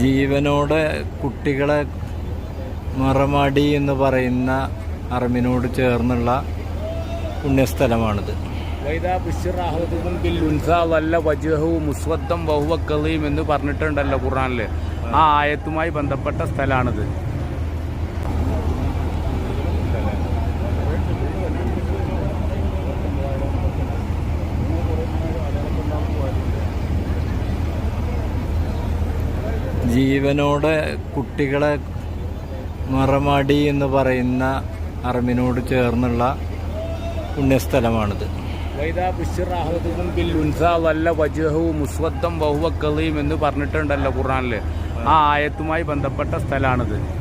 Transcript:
ജീവനോടെ കുട്ടികളെ മറമാടി എന്ന് പറയുന്ന അറബിനോട് ചേർന്നുള്ള പുണ്യസ്ഥലമാണിത്. എന്ന് പറഞ്ഞിട്ടുണ്ടല്ലോ ഖുർആനില്. ആ ആയത്തുമായി ബന്ധപ്പെട്ട സ്ഥലമാണിത്. ജീവനോടെ കുട്ടികളെ മറമാടി എന്ന് പറയുന്ന അറബിനോട് ചേർന്നുള്ള പുണ്യസ്ഥലമാണിത്. എന്ന് പറഞ്ഞിട്ടുണ്ടല്ലോ ഖുർആനില്. ആ ആയത്തുമായി ബന്ധപ്പെട്ട സ്ഥലമാണിത്.